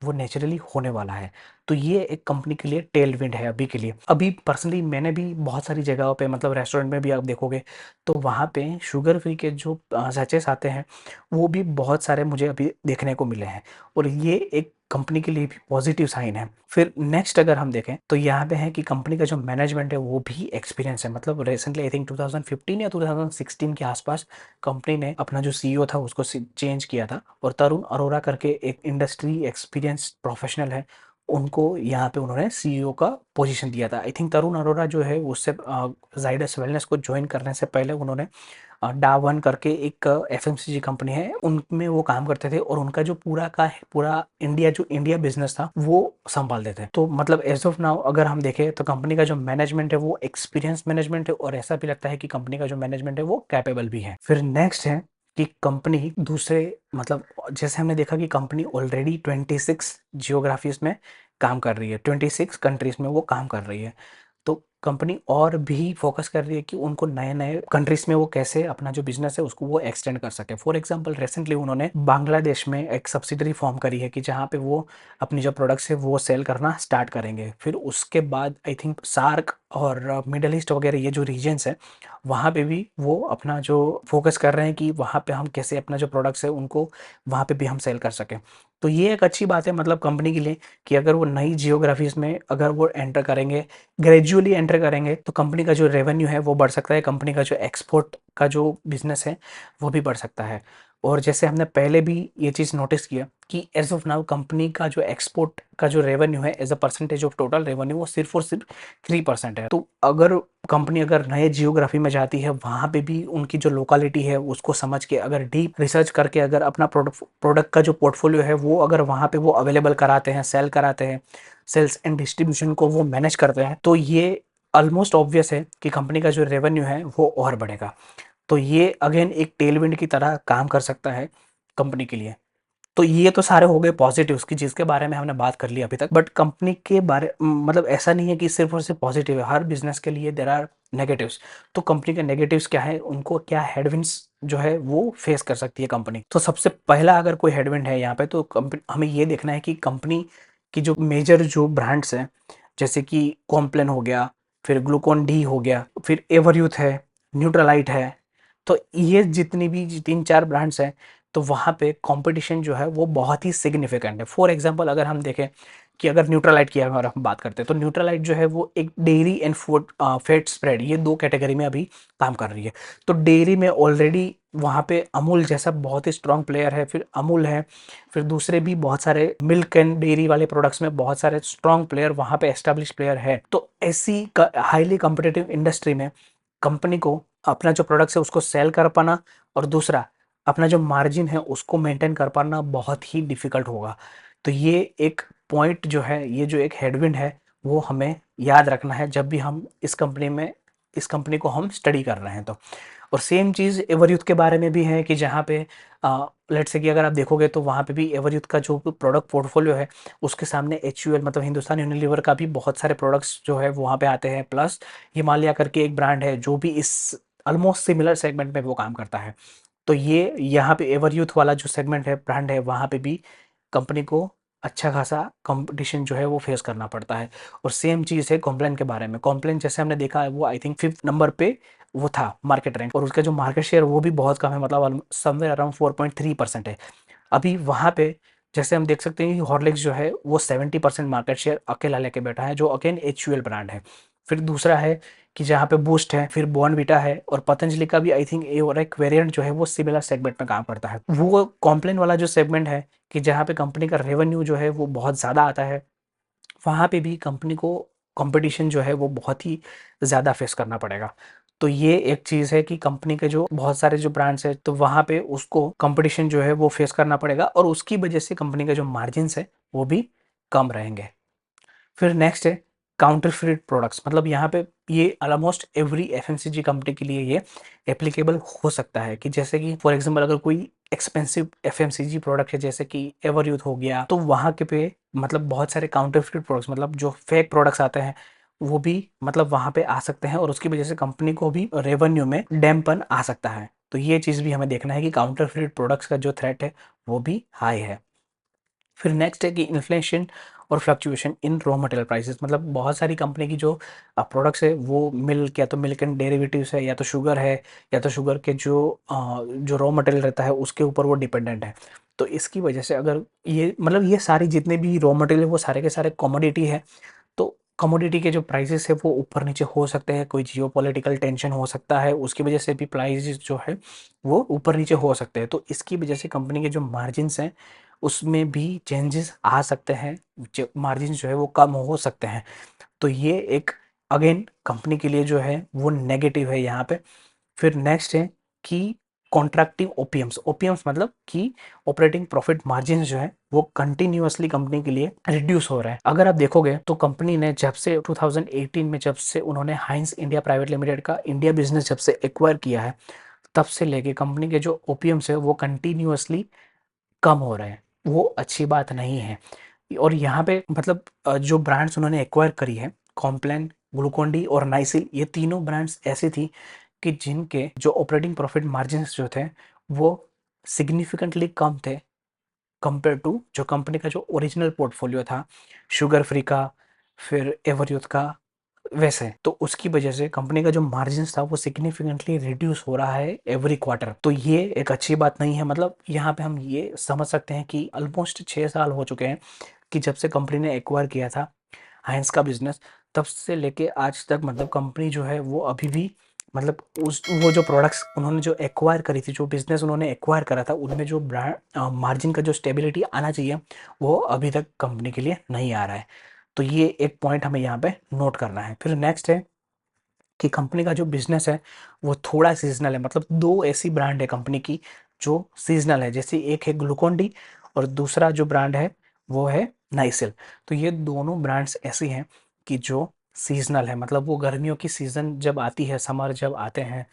वो नेचुरली होने वाला है। तो ये एक कंपनी के लिए टेलविंड है अभी के लिए। अभी पर्सनली मैंने भी बहुत सारी जगहों पे, मतलब रेस्टोरेंट में भी आप देखोगे तो वहाँ पे शुगर फ्री के जो सैचेस आते हैं, वो भी बहुत सारे मुझे अभी देखने को मिले हैं और ये एक कंपनी के लिए भी पॉजिटिव साइन है। फिर नेक्स्ट अगर हम देखें तो यहाँ पे है कि कंपनी का जो मैनेजमेंट है वो भी एक्सपीरियंस है। मतलब रिसेंटली आई थिंक 2015 या 2016 के आसपास कंपनी ने अपना जो सीईओ था उसको चेंज किया था और तरुण अरोरा करके एक इंडस्ट्री एक्सपीरियंस प्रोफेशनल है, उनको यहाँ पे उन्होंने सीईओ का पोजीशन दिया था। आई थिंक तरुण अरोरा जो है उससे जाइडस वेलनेस को ज्वाइन करने से पहले उन्होंने डावन करके एक एफएमसीजी कंपनी है उनमें वो काम करते थे और उनका जो पूरा इंडिया बिजनेस था वो संभालते थे। तो मतलब एज ऑफ नाउ अगर हम देखें तो कंपनी का जो मैनेजमेंट है वो एक्सपीरियंस मैनेजमेंट है और ऐसा भी लगता है कि कंपनी का जो मैनेजमेंट है वो कैपेबल भी है। फिर नेक्स्ट है कि कंपनी दूसरे, मतलब जैसे हमने देखा कि कंपनी ऑलरेडी 26 जियोग्राफीज में काम कर रही है, 26 कंट्रीज में वो काम कर रही है। तो कंपनी और भी फोकस कर रही है कि उनको नए नए कंट्रीज में वो कैसे अपना जो बिजनेस है उसको वो एक्सटेंड कर सके। फॉर एग्जांपल रिसेंटली उन्होंने बांग्लादेश में एक सब्सिडरी फॉर्म करी है कि जहाँ पे वो अपनी जो प्रोडक्ट्स है वो सेल करना स्टार्ट करेंगे। फिर उसके बाद आई थिंक सार्क और मिडल ईस्ट वगैरह ये जो रीजन्स है वहाँ पे भी वो अपना जो फोकस कर रहे हैं कि वहाँ पे हम कैसे अपना जो प्रोडक्ट्स है उनको वहाँ पे भी हम सेल कर सकें। तो ये एक अच्छी बात है मतलब कंपनी के लिए कि अगर वो नई जियोग्राफीज में अगर वो एंटर करेंगे, ग्रेजुअली एंटर करेंगे, तो कंपनी का जो रेवेन्यू है वो बढ़ सकता है, कंपनी का जो एक्सपोर्ट का जो बिजनेस है वो भी बढ़ सकता है। और जैसे हमने पहले भी ये चीज़ नोटिस किया कि एज ऑफ नाउ कंपनी का जो एक्सपोर्ट का जो रेवेन्यू है as a percentage of total revenue वो सिर्फ और सिर्फ 3% है। तो अगर कंपनी अगर नए जियोग्राफी में जाती है वहाँ पे भी उनकी जो लोकेलिटी है उसको समझ के अगर डीप रिसर्च करके अगर अपना प्रोडक्ट का जो पोर्टफोलियो है वो अगर वहाँ पे वो अवेलेबल कराते हैं, सेल कराते हैं, सेल्स एंड डिस्ट्रीब्यूशन को वो मैनेज करते हैं, तो ये ऑलमोस्ट ऑब्वियस है कि कंपनी का जो रेवेन्यू है वो और बढ़ेगा। तो ये अगेन एक टेलविंड की तरह काम कर सकता है कंपनी के लिए। तो ये तो सारे हो गए पॉजिटिव्स की जिसके बारे में हमने बात कर ली अभी तक। बट कंपनी के बारे मतलब ऐसा नहीं है कि सिर्फ और सिर्फ पॉजिटिव है, हर बिजनेस के लिए देर आर नेगेटिव्स। तो कंपनी के नेगेटिव्स क्या है, उनको क्या हेडविंड्स जो है वो फेस कर सकती है कंपनी। तो सबसे पहला अगर कोई हेडविंड है यहाँ पे तो कंपनी हमें ये देखना है कि कंपनी की जो मेजर जो ब्रांड्स हैं जैसे कि कॉम्प्लेन हो गया, फिर ग्लूकोन डी हो गया, फिर एवरयूथ है, न्यूट्रालाइट है, तो ये जितनी भी 3-4 ब्रांड्स हैं तो वहाँ पे कंपटीशन जो है वो बहुत ही सिग्निफिकेंट है। फॉर एग्जांपल अगर हम देखें कि अगर न्यूट्रालाइट की अगर हम बात करते हैं तो न्यूट्रालाइट जो है वो एक dairy and food fat spread ये दो कैटेगरी में अभी काम कर रही है। तो डेयरी में ऑलरेडी वहाँ पे अमूल जैसा बहुत ही स्ट्रांग प्लेयर है, फिर अमूल है, फिर दूसरे भी बहुत सारे मिल्क एंड डेयरी वाले प्रोडक्ट्स में बहुत सारे स्ट्रांग प्लेयर वहाँ पे एस्टेब्लिश प्लेयर है। तो ऐसी हाईली कॉम्पिटिटिव इंडस्ट्री में कंपनी को अपना जो प्रोडक्ट्स है उसको सेल कर पाना और दूसरा अपना जो मार्जिन है उसको मेंटेन कर पाना बहुत ही डिफिकल्ट होगा। तो ये एक पॉइंट जो है, ये जो एक हेडविंड है वो हमें याद रखना है जब भी हम इस कंपनी को हम स्टडी कर रहे हैं तो। और सेम चीज़ एवरयूथ के बारे में भी है कि जहाँ पे लेट्स से कि अगर आप देखोगे तो वहाँ पे भी एवरयूथ का जो प्रोडक्ट पोर्टफोलियो है उसके सामने एचयूएल मतलब हिंदुस्तान यूनिलीवर का भी बहुत सारे प्रोडक्ट्स जो है वहाँ पे आते हैं, प्लस हिमालय करके एक ब्रांड है जो भी इस ऑलमोस्ट सिमिलर सेगमेंट में वो काम करता है। तो ये यहाँ पे एवरयूथ वाला जो सेगमेंट है ब्रांड है वहाँ पे भी कंपनी को अच्छा खासा कंपटीशन जो है वो फेस करना पड़ता है। और सेम चीज़ है कॉम्प्लान के बारे में। कॉम्प्लान जैसे हमने देखा है वो आई थिंक 5th नंबर पे वो था मार्केट रैंक और उसका जो मार्केट शेयर वो भी बहुत कम है, मतलब समवेयर अराउंड 4.3% है। अभी वहाँ पे जैसे हम देख सकते हैं कि हॉर्लिक्स जो है वो 70% मार्केट शेयर अकेला लेके बैठा है, जो अगेन एचयूएल ब्रांड है। फिर दूसरा है कि जहाँ पे बूस्ट है, फिर बॉर्नविटा है, और पतंजलि का भी आई थिंक ए और एक वेरिएंट जो है वो सिमिलर सेगमेंट में काम करता है। वो कॉम्प्लेन वाला जो सेगमेंट है कि जहाँ पे कंपनी का रेवेन्यू जो है वो बहुत ज़्यादा आता है, वहाँ पे भी कंपनी को कंपटीशन जो है वो बहुत ही ज़्यादा फेस करना पड़ेगा। तो ये एक चीज़ है कि कंपनी के जो बहुत सारे जो ब्रांड्स हैं, तो वहाँ पे उसको कंपटीशन जो है वो फेस करना पड़ेगा, और उसकी वजह से कंपनी के जो मार्जिन्स है वो भी कम रहेंगे। फिर नेक्स्ट है काउंटरफीट प्रोडक्ट्स, मतलब यहाँ पे ये ऑलमोस्ट एवरी एफएमसीजी कंपनी के लिए ये एप्लीकेबल हो सकता है कि जैसे कि फॉर एग्जांपल अगर कोई एक्सपेंसिव एफएमसीजी प्रोडक्ट है जैसे कि एवरयूथ हो गया, तो वहाँ के पे मतलब बहुत सारे काउंटरफीट प्रोडक्ट्स, मतलब जो फेक प्रोडक्ट्स आते हैं वो भी मतलब वहाँ पे आ सकते हैं, और उसकी वजह से कंपनी को भी रेवेन्यू में डैम्पन आ सकता है। तो ये चीज़ भी हमें देखना है कि काउंटरफीट प्रोडक्ट्स का जो थ्रेट है वो भी हाई है। फिर नेक्स्ट है कि इन्फ्लेशन और fluctuation in raw material prices, मतलब बहुत सारी कंपनी की जो प्रोडक्ट्स है वो मिल्क या तो मिल्क एंड डेरिवेटिव्स है, या तो शुगर है, या तो शुगर के जो रॉ मटेरियल रहता है उसके ऊपर वो डिपेंडेंट है। तो इसकी वजह से अगर ये मतलब ये सारी जितने भी रॉ मटेरियल है वो सारे के सारे कमोडिटी है, तो कमोडिटी के जो प्राइसेस है वो ऊपर नीचे हो सकते हैं, कोई जियोपॉलिटिकल टेंशन हो सकता है, उसकी वजह से भी प्राइसेस जो है वो ऊपर नीचे हो सकते हैं। तो इसकी वजह से कंपनी के जो मार्जिन्स हैं उसमें भी चेंजेस आ सकते हैं, जो मार्जिन जो है वो कम हो सकते हैं। तो ये एक अगेन कंपनी के लिए जो है वो नेगेटिव है यहाँ पे। फिर नेक्स्ट है कि कॉन्ट्रैक्टिव ओपीएम्स, ओपीएम्स मतलब कि ऑपरेटिंग प्रॉफिट मार्जिन जो है वो कंटिन्यूअसली कंपनी के लिए रिड्यूस हो रहा है। अगर आप देखोगे तो कंपनी ने जब से 2018 में जब से उन्होंने हाइंस इंडिया प्राइवेट लिमिटेड का इंडिया बिजनेस जब से एक्वायर किया है, तब से लेके कंपनी के जो ओपीएम्स है वो कंटिन्यूअसली कम हो रहे हैं। वो अच्छी बात नहीं है। और यहाँ पे मतलब जो ब्रांड्स उन्होंने एक्वायर करी है, कॉम्प्लान, ग्लूकोन-डी और नाइसिल, ये तीनों ब्रांड्स ऐसी थी कि जिनके जो ऑपरेटिंग प्रॉफिट मार्जिन्स जो थे वो सिग्निफिकेंटली कम थे कंपेयर टू जो कंपनी का जो ओरिजिनल पोर्टफोलियो था, शुगर फ्री का, फिर एवरयूथ का, वैसे। तो उसकी वजह से कंपनी का जो मार्जिन्स था वो सिग्निफिकेंटली रिड्यूस हो रहा है एवरी क्वार्टर। तो ये एक अच्छी बात नहीं है। मतलब यहाँ पे हम ये समझ सकते हैं कि ऑलमोस्ट 6 साल हो चुके हैं कि जब से कंपनी ने एक्वायर किया था हाइंस का बिजनेस, तब से लेके आज तक मतलब कंपनी जो है वो अभी भी मतलब उस वो जो प्रोडक्ट्स उन्होंने जो एक्वायर करी थी, जो बिजनेस उन्होंने एक्वायर करा था, उनमें जो ब्रांड मार्जिन का जो स्टेबिलिटी आना चाहिए वो अभी तक कंपनी के लिए नहीं आ रहा है। तो ये एक पॉइंट हमें यहाँ पे नोट करना है। फिर नेक्स्ट है कि कंपनी का जो बिजनेस है वो थोड़ा सीजनल है, मतलब दो ऐसी ब्रांड है कंपनी की जो सीजनल है, जैसे एक है ग्लूकोन डी और दूसरा जो ब्रांड है वो है नाइसिल। तो ये दोनों ब्रांड्स ऐसी हैं कि जो सीजनल है, मतलब वो गर्मियों की सीज़न जब आती है, समर जब आते हैं,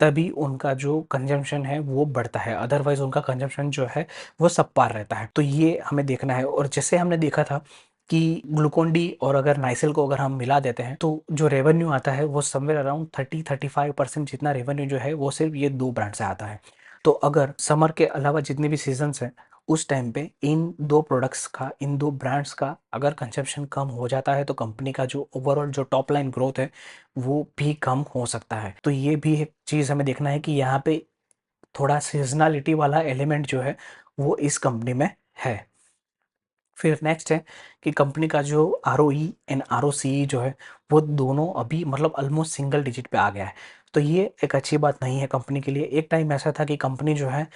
तभी उनका जो कंजम्पशन है वो बढ़ता है, अदरवाइज उनका कंजम्पशन जो है वो सबपार रहता है। तो ये हमें देखना है। और जैसे हमने देखा था कि ग्लूकोन डी और अगर नाइसिल को अगर हम मिला देते हैं तो जो रेवेन्यू आता है वो समवेयर अराउंड 30-35% जितना रेवेन्यू जो है वो सिर्फ ये दो ब्रांड से आता है। तो अगर समर के अलावा जितने भी सीजन्स हैं उस टाइम पे इन दो प्रोडक्ट्स का, इन दो ब्रांड्स का अगर कंजप्शन कम हो जाता है तो कंपनी का जो ओवरऑल जो टॉप लाइन ग्रोथ है वो भी कम हो सकता है। तो ये भी एक चीज़ हमें देखना है कि यहाँ पे थोड़ा सीजनलिटी वाला एलिमेंट जो है वो इस कंपनी में है। फिर नेक्स्ट है कि कंपनी का जो आरओई एंड आरओसीई जो है वो दोनों अभी मतलब ऑलमोस्ट सिंगल डिजिट पे आ गया है। तो ये एक अच्छी बात नहीं है कंपनी के लिए। एक टाइम ऐसा था कि कंपनी जो है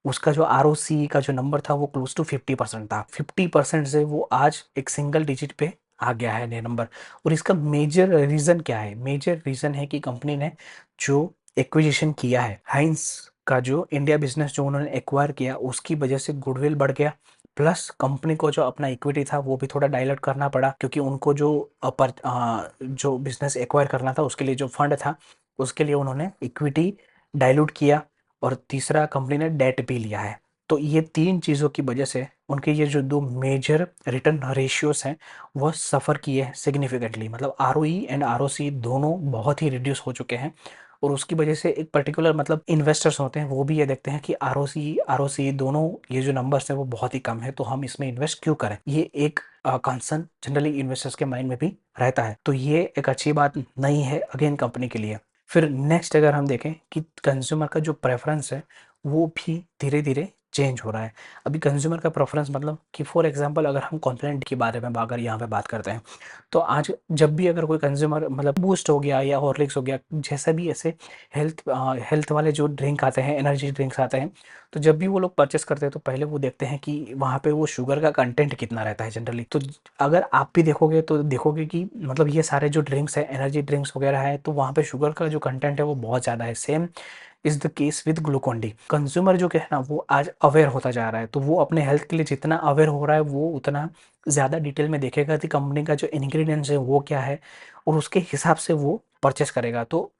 उसका जो आरओसीई का जो नंबर था वो क्लोज टू 50% था, 50% से वो आज एक सिंगल डिजिट पे आ गया है ये नंबर। और इसका मेजर रीज़न क्या है? मेजर रीज़न है कि कंपनी ने जो एक्विजिशन किया है हाइंस का, जो इंडिया बिजनेस जो उन्होंने एक्वायर किया उसकी वजह से गुडविल बढ़ गया, प्लस कंपनी को जो अपना इक्विटी था वो भी थोड़ा डाइल्यूट करना पड़ा, क्योंकि उनको जो बिजनेस एक्वायर करना था उसके लिए जो फंड था उसके लिए उन्होंने इक्विटी डाइल्यूट किया, और तीसरा कंपनी ने डेट भी लिया है। तो ये तीन चीज़ों की वजह से उनके ये जो दो मेजर रिटर्न रेशियोज हैं वो सफ़र किए हैं सिग्निफिकेंटली, मतलब आरओई एंड आरओसी दोनों बहुत ही रिड्यूस हो चुके हैं। और उसकी वजह से एक पर्टिकुलर मतलब इन्वेस्टर्स होते हैं वो भी ये देखते हैं कि आरओसी दोनों ये जो नंबर्स हैं वो बहुत ही कम है, तो हम इसमें इन्वेस्ट क्यों करें। ये एक कंसर्न जनरली इन्वेस्टर्स के माइंड में भी रहता है। तो ये एक अच्छी बात नहीं है अगेन कंपनी के लिए। फिर नेक्स्ट अगर हम देखें कि कंज्यूमर का जो प्रेफरेंस है वो भी धीरे धीरे चेंज हो रहा है। अभी कंज्यूमर का प्रेफ़रेंस मतलब कि फॉर एग्ज़ाम्पल अगर हम कॉम्प्लान के बारे में अगर यहाँ पे बात करते हैं, तो आज जब भी अगर कोई कंज्यूमर मतलब बूस्ट हो गया या हॉर्लिक्स हो गया, जैसा भी ऐसे हेल्थ वाले जो ड्रिंक आते हैं, एनर्जी ड्रिंक्स आते हैं, तो जब भी वो लोग परचेज़ करते हैं तो पहले वो देखते हैं कि वहाँ पे वो शुगर का कंटेंट कितना रहता है जनरली। तो अगर आप भी देखोगे तो देखोगे कि मतलब ये सारे जो ड्रिंक्स हैं, एनर्जी ड्रिंक्स वगैरह है, तो वहाँ पे शुगर का जो कंटेंट है वो बहुत ज़्यादा है। Same is the case with Glucon D. Consumer जो क्या है ना वो आज अवेयर होता जा रहा है, तो वो अपने हेल्थ के लिए जितना अवेयर हो रहा है वो उतना ज़्यादा डिटेल में देखेगा कि कंपनी का जो इंग्रेडिएंट्स है वो क्या है, और उसके हिसाब से वो परचेस करेगा। तो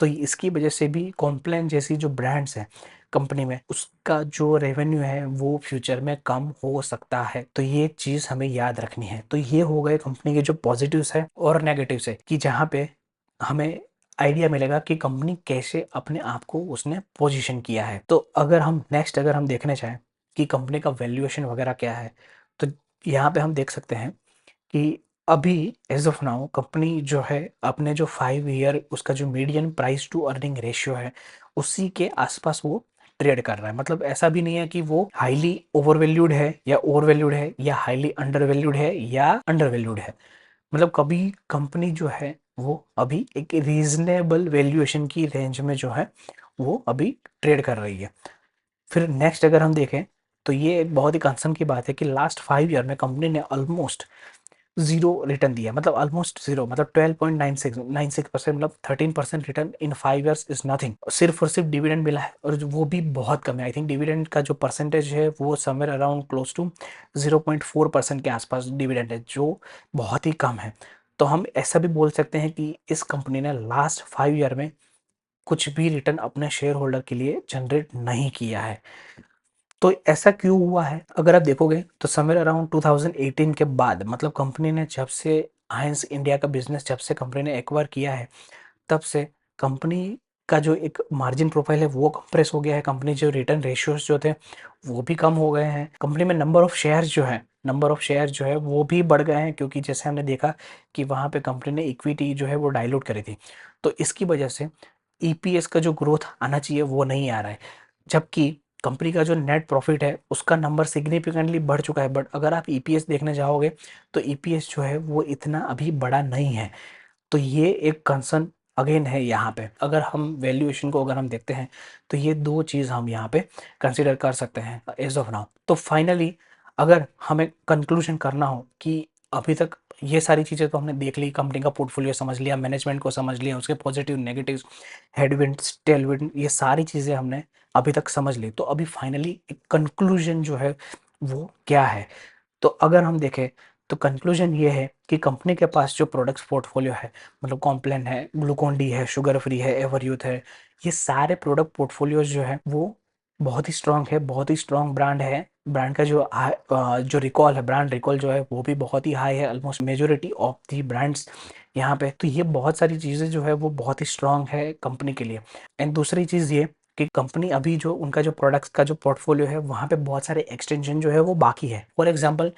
इसकी वजह से भी कॉम्प्लान जैसी जो ब्रांड्स हैं कंपनी में, उसका जो रेवेन्यू है वो फ्यूचर में कम हो सकता है। तो ये चीज़ हमें याद रखनी है। तो ये हो गए कंपनी के जो पॉजिटिव्स है और नेगेटिव्स है, कि जहाँ पे हमें आइडिया मिलेगा कि कंपनी कैसे अपने आप को उसने पोजीशन किया है। तो अगर हम देखने चाहें कि कंपनी का वैल्यूएशन वगैरह क्या है, तो यहाँ पे हम देख सकते हैं कि अभी एज़ ऑफ नाउ कंपनी जो है अपने जो 5 ईयर उसका जो median price to earning ratio है, उसी के आसपास वो ट्रेड कर रहा है। मतलब ऐसा भी नहीं है कि वो हाईली ओवरवैल्यूड है या ओवरवैल्यूड है या हाईली अंडरवैल्यूड है या अंडरवैल्यूड है। मतलब कभी कंपनी जो है वो अभी एक रीजनेबल वैल्यूएशन की रेंज में जो है वो अभी ट्रेड कर रही है। फिर नेक्स्ट अगर हम देखें, तो ये एक बहुत ही कंसर्न की बात है कि लास्ट 5 ईयर में कंपनी ने ऑलमोस्ट ज़ीरो रिटर्न दिया। मतलब ऑलमोस्ट ज़ीरो, मतलब 12.96% मतलब 13% return in 5 years is nothing. सिर्फ़ और सिर्फ़ डिविडेंड मिला है, और जो वो भी बहुत कम है। आई थिंक डिविडेंड का जो परसेंटेज है वो समवेयर अराउंड क्लोज़ टू 0.4% के आसपास डिविडेंड है, जो बहुत ही कम है। तो हम ऐसा भी बोल सकते हैं कि इस कंपनी ने लास्ट 5 ईयर में कुछ भी रिटर्न अपने शेयर होल्डर के लिए जनरेट नहीं किया है। तो ऐसा क्यों हुआ है? अगर आप देखोगे तो समवेयर अराउंड 2018 के बाद, मतलब कंपनी ने जब से हाइंस इंडिया का बिज़नेस जब से कंपनी ने एक्वायर किया है, तब से कंपनी का जो एक मार्जिन प्रोफाइल है वो कंप्रेस हो गया है। कंपनी जो रिटर्न रेशियोज़ जो थे वो भी कम हो गए हैं। कंपनी में नंबर ऑफ शेयर्स जो है वो भी बढ़ गए हैं, क्योंकि जैसे हमने देखा कि वहाँ पे कंपनी ने इक्विटी जो है वो डाइल्यूट करी थी। तो इसकी वजह से ईपीएस का जो ग्रोथ आना चाहिए वो नहीं आ रहा है। जबकि कंपनी का जो नेट प्रॉफिट है उसका नंबर सिग्निफिकेंटली बढ़ चुका है, बट अगर आप ईपीएस देखने जाओगे तो ईपीएस जो है वो इतना अभी बड़ा नहीं है। तो ये एक कंसर्न अगेन है यहाँ पे। अगर हम वैल्यूएशन को अगर हम देखते हैं, तो ये 2 चीज़ हम यहाँ पे कंसीडर कर सकते हैं एज़ ऑफ नाउ। तो फाइनली अगर हमें कंक्लूजन करना हो कि अभी तक ये सारी चीज़ें तो हमने देख ली, कंपनी का पोर्टफोलियो समझ लिया, मैनेजमेंट को समझ लिया, उसके पॉजिटिव, नेगेटिव्स, हेडविंड्स, टेलविंड, ये सारी चीज़ें हमने अभी तक समझ ली। तो अभी फाइनली एक कंक्लूजन जो है वो क्या है? तो अगर हम देखें तो कंक्लूजन ये है कि कंपनी के पास जो प्रोडक्ट्स पोर्टफोलियो है, मतलब कॉम्प्लान है, ग्लूकोन डी है, शुगर फ्री है, एवरयूथ है, ये सारे प्रोडक्ट पोर्टफोलियोज जो है वो बहुत ही स्ट्रांग है, बहुत ही स्ट्रांग ब्रांड है। ब्रांड का जो रिकॉल है, ब्रांड रिकॉल जो है वो भी बहुत ही हाई है, almost majority of the brands यहाँ पे। तो ये बहुत सारी चीज़ें जो है वो बहुत ही स्ट्रांग है कंपनी के लिए। एंड दूसरी चीज़ ये कि कंपनी अभी जो उनका जो प्रोडक्ट्स का जो पोर्टफोलियो है वहाँ पे बहुत सारे एक्सटेंशन जो है वो बाकी है। फॉर एग्जांपल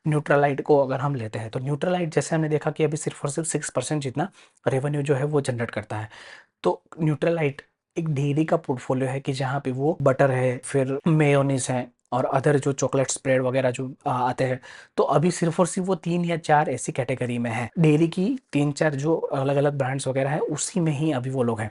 न्यूट्रालाइट को अगर हम लेते हैं, तो न्यूट्रालाइट जैसे हमने देखा कि अभी सिर्फ और सिर्फ 6% जितना रेवेन्यू जो है वो जनरेट करता है। तो न्यूट्रालाइट एक डेयरी का पोर्टफोलियो है कि जहाँ पे वो बटर है, फिर मेयोनीज है, और अदर जो चॉकलेट स्प्रेड वगैरह जो आते हैं। तो अभी सिर्फ और सिर्फ वो 3 या 4 ऐसी कैटेगरी में है। डेयरी की 3-4 जो अलग अलग ब्रांड्स वगैरह है उसी में ही अभी वो लोग हैं।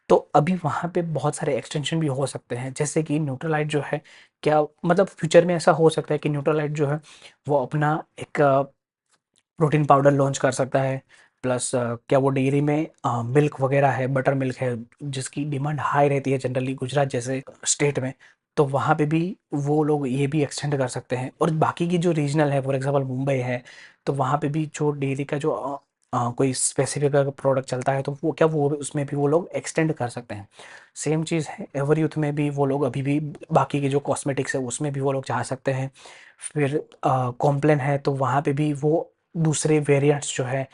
तो अभी वहाँ पे बहुत सारे एक्सटेंशन भी हो सकते हैं, जैसे कि न्यूट्रालाइट जो है, क्या मतलब फ्यूचर में ऐसा हो सकता है कि न्यूट्रालाइट जो है वो अपना एक प्रोटीन पाउडर लॉन्च कर सकता है। प्लस क्या वो डेयरी में मिल्क वगैरह है, बटर मिल्क है, जिसकी डिमांड हाई रहती है जनरली गुजरात जैसे स्टेट में, तो वहाँ पे भी वो लोग ये भी एक्सटेंड कर सकते हैं। और बाकी की जो रीजनल है, फॉर एग्जांपल मुंबई है, तो वहाँ पे भी जो डेयरी का जो कोई स्पेसिफिक अगर प्रोडक्ट चलता है तो वो क्या वो उसमें भी वो लोग एक्सटेंड कर सकते हैं। सेम चीज़ है एवर यूथ में भी, वो लोग अभी भी बाकी के जो कॉस्मेटिक्स है उसमें भी वो लोग जा सकते हैं। फिर कॉम्प्लान है तो वहाँ पे भी वो दूसरे वेरिएंट्स जो है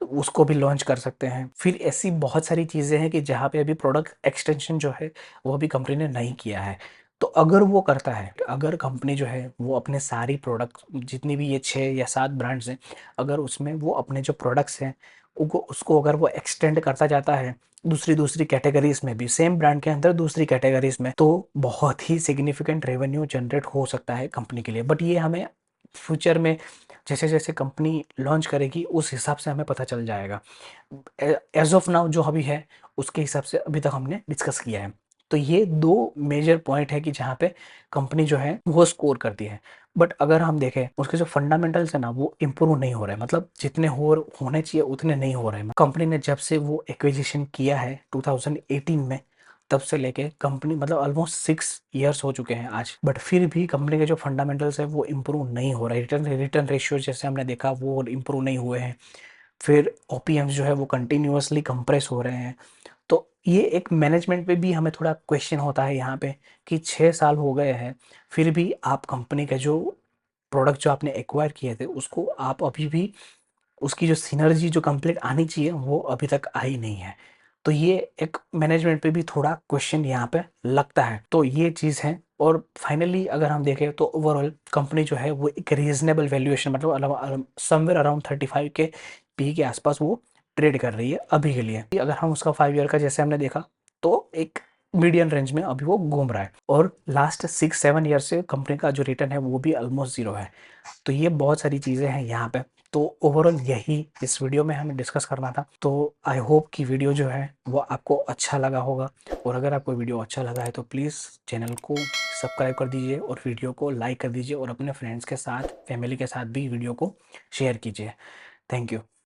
उसको भी लॉन्च कर सकते हैं। फिर ऐसी बहुत सारी चीज़ें हैं कि जहाँ पे अभी प्रोडक्ट एक्सटेंशन जो है वो अभी कंपनी ने नहीं किया है। तो अगर वो करता है, अगर कंपनी जो है वो अपने सारी प्रोडक्ट जितनी भी ये 6 या 7 ब्रांड्स हैं, अगर उसमें वो अपने जो प्रोडक्ट्स हैं उनको उसको अगर वो एक्सटेंड करता जाता है, दूसरी दूसरी कैटेगरीज में भी, सेम ब्रांड के अंदर दूसरी कैटेगरीज में, तो बहुत ही सिग्निफिकेंट रेवेन्यू जनरेट हो सकता है कंपनी के लिए। बट ये हमें फ्यूचर में जैसे जैसे कंपनी लॉन्च करेगी उस हिसाब से हमें पता चल जाएगा। एज ऑफ नाउ जो अभी है उसके हिसाब से अभी तक हमने डिस्कस किया है। तो ये दो मेजर पॉइंट है कि जहाँ पे कंपनी जो है वो स्कोर करती है। बट अगर हम देखें उसके जो फंडामेंटल्स है ना वो इम्प्रूव नहीं हो रहे हैं, मतलब जितने होने चाहिए उतने नहीं हो रहे हैं। कंपनी ने जब से वो एक्विजिशन किया है 2018 में, तब से लेके कंपनी मतलब ऑलमोस्ट 6 इयर्स हो चुके हैं आज, बट फिर भी कंपनी के जो फंडामेंटल्स है वो इम्प्रूव नहीं हो रहा है। रिटर्न रिटर्न रेशियो जैसे हमने देखा वो इम्प्रूव नहीं हुए हैं। फिर ओपीएम्स जो है वो कंटिन्यूअसली कंप्रेस हो रहे हैं। तो ये एक मैनेजमेंट पे भी हमें थोड़ा क्वेश्चन होता है यहाँ पे कि 6 साल हो गए हैं फिर भी आप कंपनी के जो प्रोडक्ट जो आपने एक्वायर किए थे उसको आप अभी भी उसकी जो सिनर्जी जो कंप्लीट आनी चाहिए वो अभी तक आई नहीं है। तो ये एक मैनेजमेंट पे भी थोड़ा क्वेश्चन यहाँ पे लगता है। तो ये चीज़ है। और फाइनली अगर हम देखें तो ओवरऑल कंपनी जो है वो एक रीजनेबल वैल्यूएशन मतलब समवेयर अराउंड 35 के पी के आसपास वो ट्रेड कर रही है अभी के लिए। अगर हम उसका 5 ईयर का जैसे हमने देखा तो एक मीडियम रेंज में अभी वो घूम रहा है, और लास्ट 6-7 ईयर से कंपनी का जो रिटर्न है वो भी ऑलमोस्ट जीरो है। तो ये बहुत सारी चीज़ें हैं यहाँ पे। तो ओवरऑल यही इस वीडियो में हमें डिस्कस करना था। तो आई होप कि वीडियो जो है वो आपको अच्छा लगा होगा, और अगर आपको वीडियो अच्छा लगा है तो प्लीज़ चैनल को सब्सक्राइब कर दीजिए और वीडियो को लाइक कर दीजिए, और अपने फ्रेंड्स के साथ फैमिली के साथ भी वीडियो को शेयर कीजिए। Thank you.